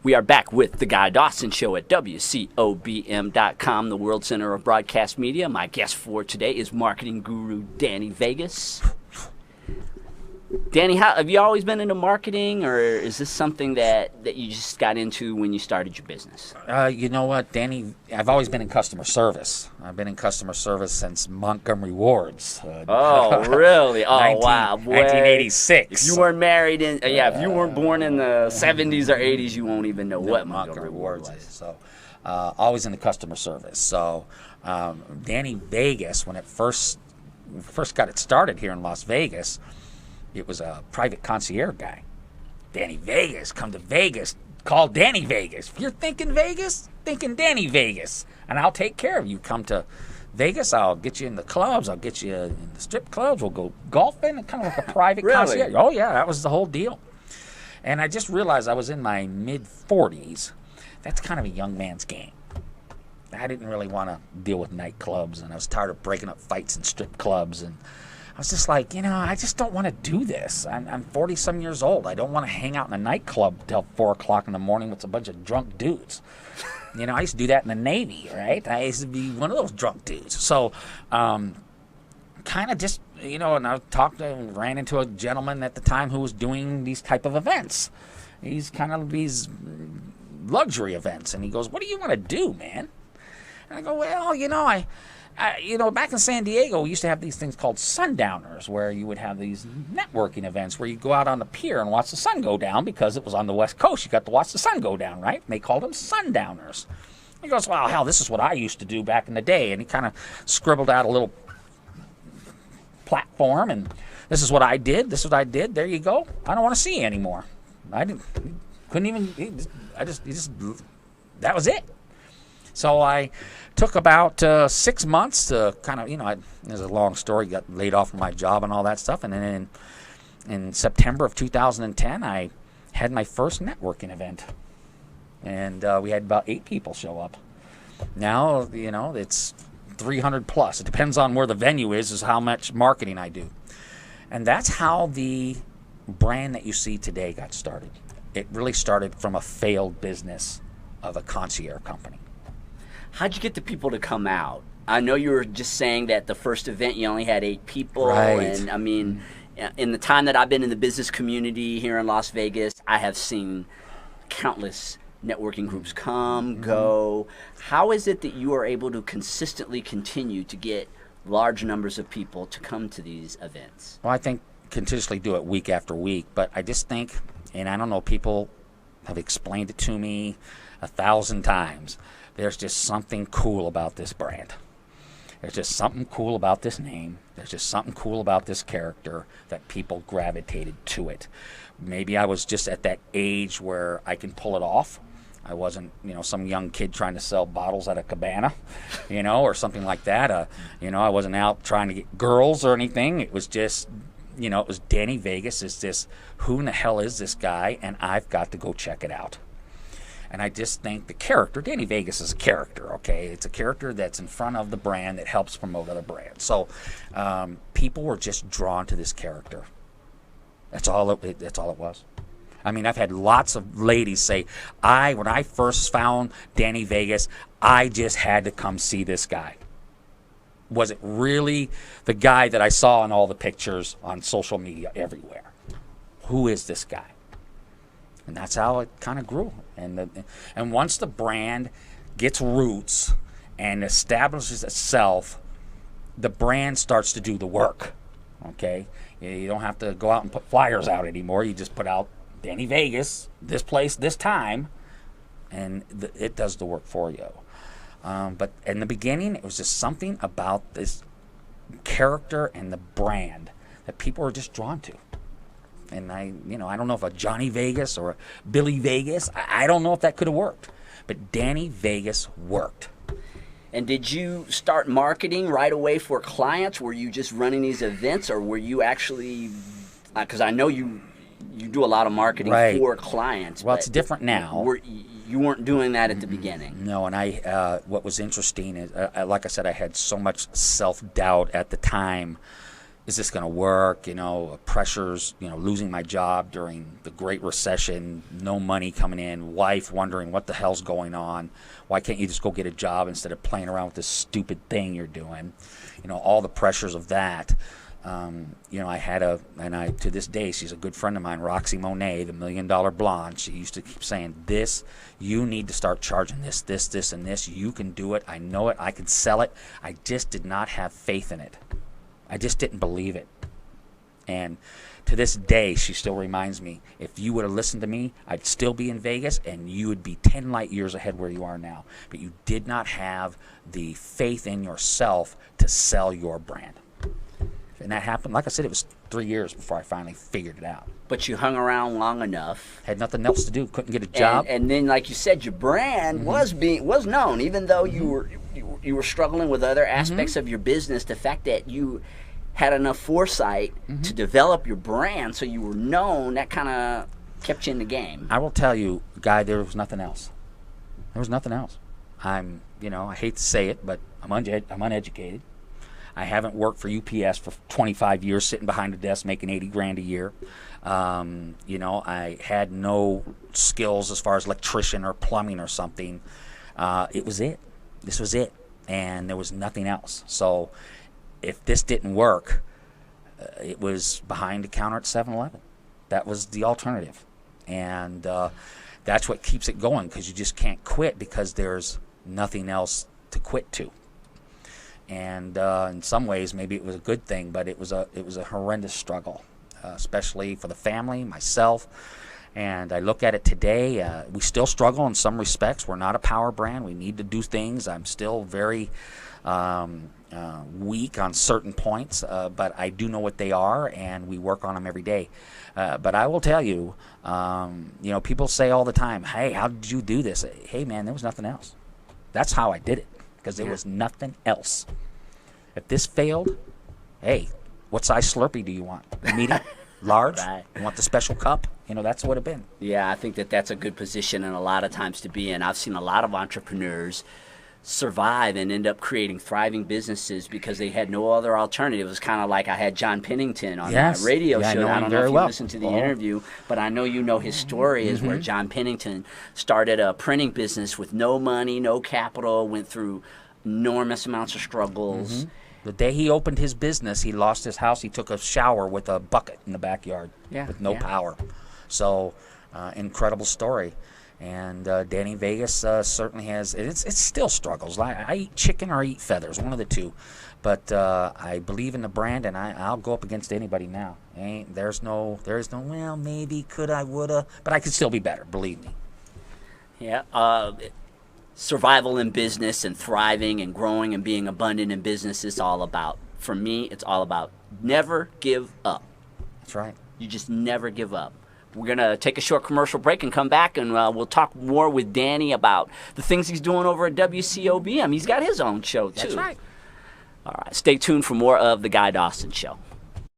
We are back with the Guy Dawson Show at WCOBM.com, the World Center of Broadcast Media. My guest for today is marketing guru Danny Vegas. Danny, have you always been into marketing, or is this something that you just got into when you started your business? You know what, Danny? I've always been in customer service. I've been in customer service since Montgomery Ward's. Oh, really? Oh, wow. Boy, 1986. If you weren't married in, if you weren't born in the 70s or 80s, you won't even know what Montgomery Ward's is. So, always in the customer service. So, Danny Vegas, when it first got it started here in Las Vegas, it was a private concierge guy. Danny Vegas, come to Vegas, call Danny Vegas. If you're thinking Vegas, thinking Danny Vegas. And I'll take care of you. Come to Vegas, I'll get you in the clubs, I'll get you in the strip clubs, we'll go golfing, kind of like a private Really? concierge. Oh, yeah, that was the whole deal. And I just realized I was in my mid-40s. That's kind of a young man's game. I didn't really want to deal with nightclubs, and I was tired of breaking up fights in strip clubs, and I was just like, I just don't want to do this. I'm 40-some years old. I don't want to hang out in a nightclub till 4 o'clock in the morning with a bunch of drunk dudes. I used to do that in the Navy, right? I used to be one of those drunk dudes. So, kind of just, and I ran into a gentleman at the time who was doing these type of events. He's kind of these luxury events. And he goes, what do you want to do, man? And I go, well, back in San Diego, we used to have these things called sundowners, where you would have these networking events where you go out on the pier and watch the sun go down because it was on the West Coast. You got to watch the sun go down, right? And they called them sundowners. He goes, well, hell, this is what I used to do back in the day. And he kind of scribbled out a little platform, and this is what I did. This is what I did. There you go. I don't want to see you anymore. That was it. So I took about 6 months to kind of, there's a long story, got laid off from my job and all that stuff. And then in September of 2010, I had my first networking event. And we had about 8 people show up. Now, it's 300 plus. It depends on where the venue is how much marketing I do. And that's how the brand that you see today got started. It really started from a failed business of a concierge company. How'd you get the people to come out? I know you were just saying that the first event you only had 8 people. Right. And I mean, in the time that I've been in the business community here in Las Vegas, I have seen countless networking groups come, go. How is it that you are able to consistently continue to get large numbers of people to come to these events? Well, I think continuously do it week after week, but I just think, and I don't know, people have explained it to me 1,000 times. There's just something cool about this brand. There's just something cool about this name. There's just something cool about this character that people gravitated to it. Maybe I was just at that age where I can pull it off. I wasn't, some young kid trying to sell bottles at a cabana, or something like that. I wasn't out trying to get girls or anything. It was just, it was Danny Vegas is this, who in the hell is this guy? And I've got to go check it out. And I just think the character, Danny Vegas is a character, okay? It's a character that's in front of the brand that helps promote other brands. So people were just drawn to this character. That's all it was. I mean, I've had lots of ladies say, when I first found Danny Vegas, I just had to come see this guy. Was it really the guy that I saw in all the pictures on social media everywhere? Who is this guy? And that's how it kind of grew. And once the brand gets roots and establishes itself, the brand starts to do the work. Okay? You don't have to go out and put flyers out anymore. You just put out Danny Vegas, this place, this time, and it does the work for you. But in the beginning, it was just something about this character and the brand that people were just drawn to. And I don't know if a Johnny Vegas or a Billy Vegas, I don't know if that could have worked. But Danny Vegas worked. And did you start marketing right away for clients? Were you just running these events, or were you actually, because I know you do a lot of marketing for clients. Well, it's different now. You weren't doing that at the beginning. No, and what was interesting is, like I said, I had so much self-doubt at the time. is this going to work? You know, pressures, you know, losing my job during the Great Recession, no money coming in, wife wondering what the hell's going on. Why can't you just go get a job instead of playing around with this stupid thing you're doing? You know, all the pressures of that. You know, I had to this day, she's a good friend of mine, Roxy Monet, the $1 Million Blonde. She used to keep saying, you need to start charging this, and this. You can do it. I know it. I can sell it. I just did not have faith in it. I just didn't believe it. And to this day, she still reminds me, if you would have listened to me, I'd still be in Vegas, and you would be 10 light years ahead where you are now. But you did not have the faith in yourself to sell your brand. And that happened, like I said, it was 3 years before I finally figured it out. But you hung around long enough. Had nothing else to do, couldn't get a job. And then, like you said, your brand was known, even though you were struggling with other aspects of your business. The fact that you had enough foresight to develop your brand so you were known, that kind of kept you in the game. I will tell you, Guy, there was nothing else. There was nothing else. I hate to say it, but I'm uneducated. I haven't worked for UPS for 25 years, sitting behind a desk making $80,000 a year. I had no skills as far as electrician or plumbing or something. It was it. This was it, and there was nothing else. So if this didn't work, it was behind the counter at 7-Eleven. That was the alternative, and that's what keeps it going, because you just can't quit because there's nothing else to quit to. And in some ways, maybe it was a good thing, but it was a horrendous struggle, especially for the family, myself. And I look at it today. We still struggle in some respects. We're not a power brand. We need to do things. I'm still very weak on certain points, but I do know what they are, and we work on them every day. But I will tell you, people say all the time, "Hey, how did you do this?" Hey, man, there was nothing else. That's how I did it, because there was nothing else. If this failed, hey, what size Slurpee do you want? Medium? Large? Right. You want the special cup? That's what it been. Yeah, I think that's a good position, and a lot of times to be in. I've seen a lot of entrepreneurs survive and end up creating thriving businesses because they had no other alternative. It was kind of like I had John Pennington on my radio show. I don't know if you listened to the interview, but I know you know his story is where John Pennington started a printing business with no money, no capital, went through enormous amounts of struggles. The day he opened his business, he lost his house. He took a shower with a bucket in the backyard with no power. So, incredible story. And Danny Vegas certainly has. It still struggles. I eat chicken or I eat feathers, one of the two. But I believe in the brand, and I'll go up against anybody now. There is no. Well, maybe could I, woulda, but I could still be better. Believe me. Yeah. Survival in business and thriving and growing and being abundant in business is all about. For me, it's all about never give up. That's right. You just never give up. We're going to take a short commercial break and come back, and we'll talk more with Danny about the things he's doing over at WCOBM. He's got his own show, too. That's right. All right. Stay tuned for more of The Guy Dawson Show.